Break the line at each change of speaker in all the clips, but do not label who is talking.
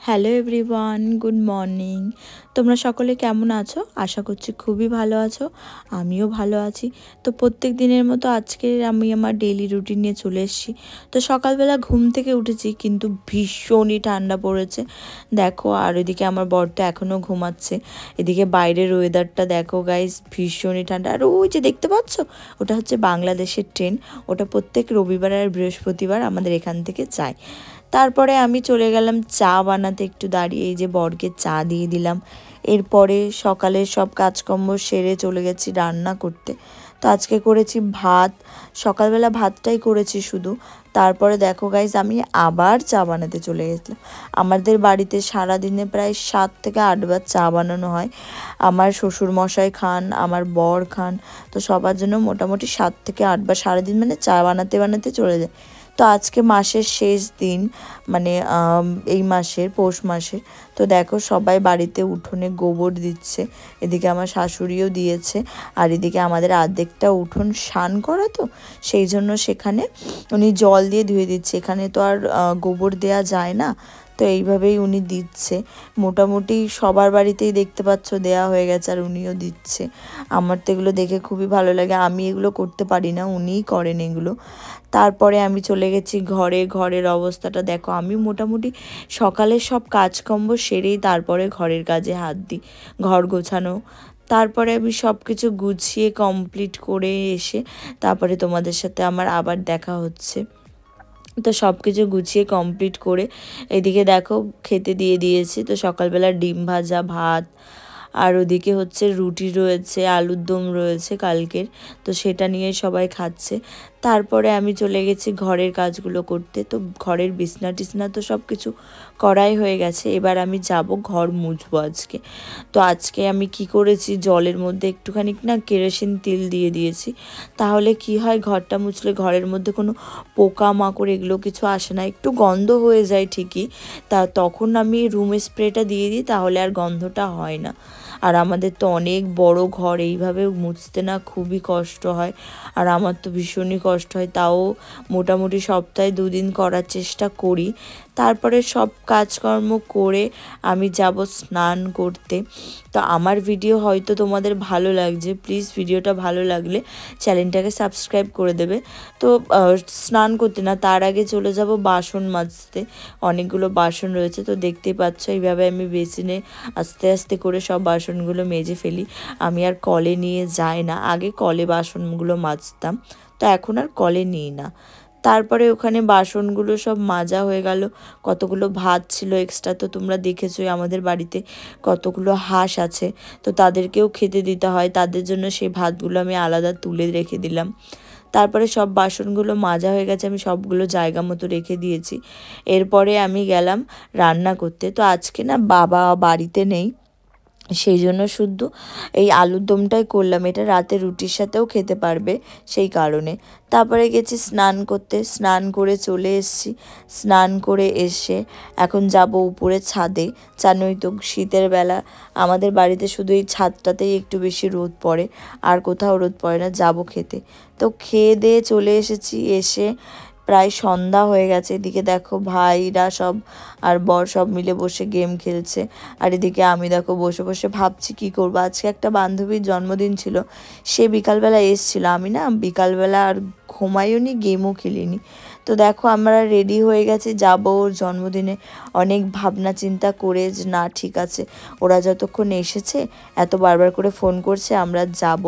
Hello everyone, good morning. তোমরা সকলে কেমন আছো? আশা করছি খুবই ভালো আছো। আমিও ভালো আছি। তো প্রত্যেক দিনের মতো আজকে আমি আমার ডেইলি রুটিন নিয়ে চলে এসেছি। তো সকালবেলা ঘুম থেকে উঠেছি, কিন্তু ভীষণই ঠান্ডা পড়েছে দেখো। আর ওইদিকে আমার বর তো এখনও ঘুমাচ্ছে। এদিকে বাইরের ওয়েদারটা দেখো গাইস, ভীষণই ঠান্ডা। আর ওই যে দেখতে পাচ্ছ, ওটা হচ্ছে বাংলাদেশের ট্রেন। ওটা প্রত্যেক রবিবার আর বৃহস্পতিবার আমাদের এখান থেকে যায়। তারপরে আমি চলে গেলাম চা বানাতে, একটু দাঁড়িয়ে এই যে বরকে চা দিয়ে দিলাম। এরপরে সকালের সব কাজকর্ম সেরে চলে গেছি রান্না করতে। তো আজকে করেছি ভাত, সকালবেলা ভাতটাই করেছি শুধু। তারপরে দেখো গাইজ, আমি আবার চা বানাতে চলে গেছিলাম। আমাদের বাড়িতে সারাদিনে প্রায় 7 থেকে 8 বার চা বানানো হয়। আমার শ্বশুরমশাই খান, আমার বর খান, তো সবার জন্য মোটামুটি 7 থেকে 8 বার সারাদিন মানে চা বানাতে বানাতে চলে যায়। তো আজকে মাসের শেষ দিন, মানে এই মাসের পৌষ মাসের। তো দেখো সবাই বাড়িতে উঠোনে গোবর দিচ্ছে। এদিকে আমার শাশুড়িও দিয়েছে। আর এদিকে আমাদের অর্ধেকটা উঠোন স্নান করা, তো সেই জন্য সেখানে উনি জল দিয়ে ধুয়ে দিচ্ছে। এখানে তো আর গোবর দেয়া যায় না, তো এইভাবেই উনি দিচ্ছে। মোটামুটি সবার বাড়িতেই দেখতে পাচ্ছ দেয়া হয়ে গেছে, আর উনিও দিচ্ছে। আমার তো এগুলো দেখে খুবই ভালো লাগে। আমি এগুলো করতে পারি না, উনিই করেন এগুলো। তারপরে আমি চলে গেছি ঘরের অবস্থাটা দেখো। আমি মোটামুটি সকালের সব কাজকর্ম সেরেই তারপরে ঘরের কাজে হাত দিই। ঘর গোছানো, তারপরে আমি সব কিছু গুছিয়ে কমপ্লিট করে এসে তারপরে তোমাদের সাথে আমার আবার দেখা হচ্ছে। তো সব কিছু গুছিয়ে কমপ্লিট করে এদিকে দেখো খেতে দিয়ে দিয়েছি। তো সকালবেলা ডিম ভাজা, ভাত, আর ওদিকে হচ্ছে রুটি রয়েছে, আলুর দম রয়েছে কালকের, তো সেটা নিয়ে সবাই খাচ্ছে। তারপরে আমি চলে গেছি ঘরের কাজগুলো করতে। তো ঘরের বিছনা টিছনা তো সব কিছু করাই হয়ে গেছে। এবার আমি যাব ঘর মুছবো আজকে। তো আজকে আমি কি করেছি, জলের মধ্যে একটুখানি না কেরোসিন তেল দিয়ে দিয়েছি। তাহলে কি হয়, ঘরটা মুছলে ঘরের মধ্যে কোনো পোকা মাকড় এগুলো কিছু আসে না। একটু গন্ধ হয়ে যায় ঠিকই, তখন আমি রুম স্প্রেটা দিয়ে দিই, তাহলে আর গন্ধটা হয় না। আর আমাদের তো অনেক বড় ঘর, এইভাবে মুছতে না খুবই কষ্ট হয়। আর আমার তো ভীষণই কষ্ট হয়, তাও মোটামুটি সপ্তাহে 2 দিন করার চেষ্টা করি। তারপরে সব কাজকর্ম করে আমি যাব স্নান করতে। তো আমার ভিডিও হয়তো তোমাদের ভালো লাগছে, প্লিজ ভিডিওটা ভালো লাগলে চ্যানেলটাকে সাবস্ক্রাইব করে দেবে। তো স্নান করতে না, তার আগে চলে যাব বাসন মাজতে। অনেকগুলো বাসন রয়েছে, তো দেখতেই পাচ্ছ এইভাবে আমি বেসিনে আস্তে আস্তে করে সব বাসনগুলো মেজে ফেলি। আমি আর কলে নিয়ে যাই না, আগে কলে বাসনগুলো মাজতাম, তো এখন আর কলে নিই না। তারপরে ওখানে বাসনগুলো সব মাজা হয়ে গেল। কতগুলো ভাত ছিল এক্সট্রা, তো তোমরা দেখেছোই আমাদের বাড়িতে কতগুলো হাঁস আছে, তো তাদেরকেও খেতে দিতে হয়। তাদের জন্য সেই ভাতগুলো আমি আলাদা তুলে রেখে দিলাম। তারপরে সব বাসনগুলো মাজা হয়ে গেছে, আমি সবগুলো জায়গা মতো রেখে দিয়েছি। এরপরে আমি গেলাম রান্না করতে। তো আজকে না বাবা বাড়িতে নেই, সেই জন্য শুধু এই আলুর দমটাই করলাম। এটা রাতে রুটির সাথেও খেতে পারবে, সেই কারণে। তারপরে গেছি স্নান করতে, স্নান করে চলে এসেছি। স্নান করে এসে এখন যাব উপরে ছাদে। জানোই তো শীতের বেলা আমাদের বাড়িতে শুধু এই ছাদটাতেই একটু বেশি রোদ পড়ে, আর কোথাও রোদ পড়ে না। যাব খেতে। তো খেয়ে দিয়ে চলে এসেছি। এসে প্রায় সন্ধ্যা হয়ে গেছে। এদিকে দেখো ভাইরা সব আর বর সব মিলে বসে গেম খেলছে। আর এদিকে আমি দেখো বসে বসে ভাবছি কি করবো। আজকে একটা বান্ধবীর জন্মদিন ছিল, সে বিকালবেলা এসেছিলো। আমি না বিকালবেলা আর ঘুমাইওনি, গেমও খেলিনি। তো দেখো আমরা রেডি হয়ে গেছি, যাব ওর জন্মদিনে। অনেক ভাবনা চিন্তা করে যে না ঠিক আছে, ওরা যতক্ষণ এসেছে, এত বারবার করে ফোন করছে, আমরা যাব।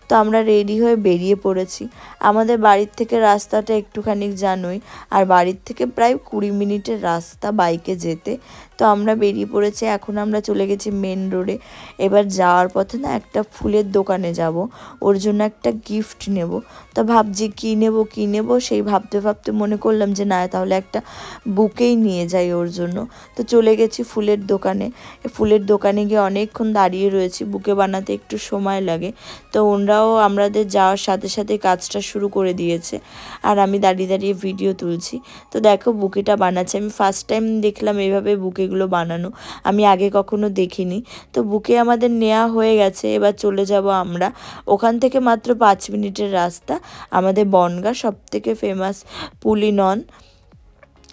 তো আমরা রেডি হয়ে বেরিয়ে পড়েছি। আমাদের বাড়ির থেকে রাস্তাটা একটুখানি জানোই, আর বাড়ির থেকে প্রায় 20 মিনিটের রাস্তা বাইকে যেতে। তো আমরা বেরিয়ে পড়েছি। এখন আমরা চলে গেছি মেন রোডে। এবার যাওয়ার পথে না একটা ফুলের দোকানে যাব, ওর জন্য একটা গিফট নেব। তো ভাবছি কী নেব সেই ভাবতে ভাবতে মনে করলাম যে না, তাহলে একটা বুকেই নিয়ে যাই ওর জন্য। তো চলে গেছি ফুলের দোকানে। ফুলের দোকানে গিয়ে অনেকক্ষণ দাঁড়িয়ে রয়েছি, বুকে বানাতে একটু সময় লাগে। তো ওনারাও আমাদের যাওয়ার সাথে সাথে কাজটা শুরু করে দিয়েছে, আর আমি দাঁড়িয়ে দাঁড়িয়ে ভিডিও তুলছি। তো দেখো বুকেটা বানাচ্ছে। আমি ফার্স্ট টাইম দেখলাম এইভাবে বুকেগুলো বানানো, আমি আগে কখনো দেখিনি। তো বুকে আমাদের নেওয়া হয়ে গেছে। এবার চলে যাব আমরা। ওখান থেকে মাত্র 5 মিনিটের রাস্তা আমাদের বনগাঁ সবথেকে ফেমাস পুলিনন।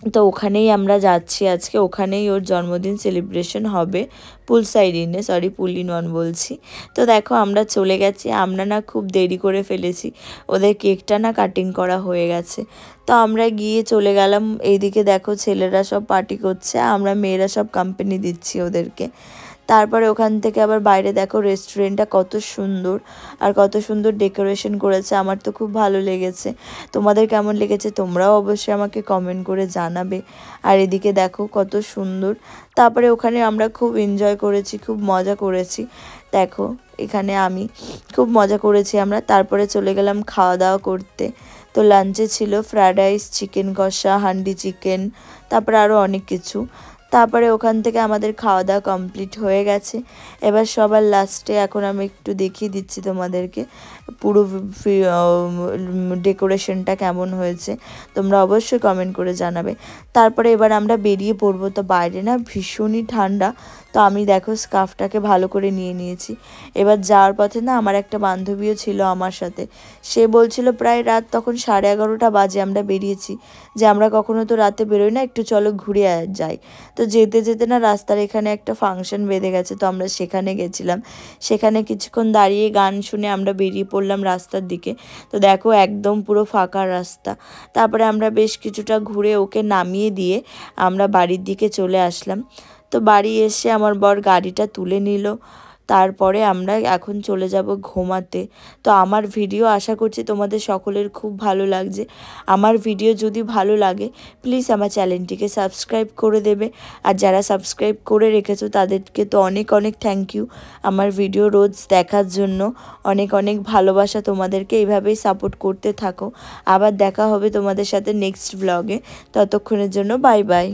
তো ওখানেই আমরা যাচ্ছি আজকে, ওখানেই ওর জন্মদিন সেলিব্রেশন হবে, পুল সাইড ইনে, সরি পুল ইন ওয়ান বলছি। তো দেখো আমরা চলে গেছি, আমরা না খুব দেরি করে ফেলেছি, ওদের কেকটা না কাটিং করা হয়ে গেছে। তো আমরা গিয়ে চলে গেলাম, এইদিকে দেখো ছেলেরা সব পার্টি করছে, আমরা মেয়েরা সব কোম্পানি দিচ্ছি ওদেরকে। তারপরে ওখান থেকে আবার বাইরে দেখো রেস্টুরেন্টটা কত সুন্দর আর কত সুন্দর ডেকোরেশন করেছে, আমার তো খুব ভালো লেগেছে। তোমাদের কেমন লেগেছে তোমরাও অবশ্যই আমাকে কমেন্ট করে জানাবে। আর এদিকে দেখো কত সুন্দর। তারপরে ওখানে আমরা খুব এনজয় করেছি, খুব মজা করেছি। দেখো এখানে আমি খুব মজা করেছি আমরা। তারপরে চলে গেলাম খাওয়া দাওয়া করতে। তো লাঞ্চে ছিল ফ্রায়েড রাইস, চিকেন কষা, হান্ডি চিকেন, তারপরে আরও অনেক কিছু। তারপরে ওখান থেকে আমাদের খাওয়া দাওয়া কমপ্লিট হয়ে গেছে। এবার সবার লাস্টে এখন আমি একটু দেখিয়ে দিচ্ছি তোমাদেরকে পুরো ডেকোরেশনটা কেমন হয়েছে, তোমরা অবশ্যই কমেন্ট করে জানাবে। তারপরে এবার আমরা বেরিয়ে পড়বো। তো বাইরে না ভীষণই ঠান্ডা, তো আমি দেখো স্কার্ফটাকে ভালো করে নিয়ে নিয়েছি। এবার যাওয়ার পথে না আমার একটা বান্ধবীও ছিল আমার সাথে, সে বলছিল প্রায় রাত তখন 11:30 বাজে আমরা বেরিয়েছি, যে আমরা কখনো তো রাতে বেরোই না, একটু চলো ঘুরে যাই। তো যেতে যেতে না রাস্তার এখানে একটা ফাংশন বেঁধে গেছে, তো আমরা সেখানে গেছিলাম। সেখানে কিছুক্ষণ দাঁড়িয়ে গান শুনে আমরা বেরিয়ে পড়লাম রাস্তার দিকে। তো দেখো একদম পুরো ফাঁকা রাস্তা। তারপরে আমরা বেশ কিছুটা ঘুরে ওকে নামিয়ে দিয়ে আমরা বাড়ির দিকে চলে আসলাম। তো বাড়ি এসে আমার বর গাড়িটা তুলে নিল। তারপরে আমরা এখন চলে যাব ঘুমাতে। তো আমার ভিডিও আশা করছি তোমাদের সকলের খুব ভালো লাগছে। আমার ভিডিও যদি ভালো লাগে প্লিজ আমার চ্যানেলটিকে সাবস্ক্রাইব করে দেবে। আর যারা সাবস্ক্রাইব করে রেখেছো তাদেরকে তো অনেক অনেক থ্যাংক ইউ আমার ভিডিও রোজ দেখার জন্য। অনেক অনেক ভালোবাসা তোমাদেরকে, এইভাবেই সাপোর্ট করতে থাকো। আবার দেখা হবে তোমাদের সাথে নেক্সট ব্লগে, ততক্ষণের জন্য বাই বাই।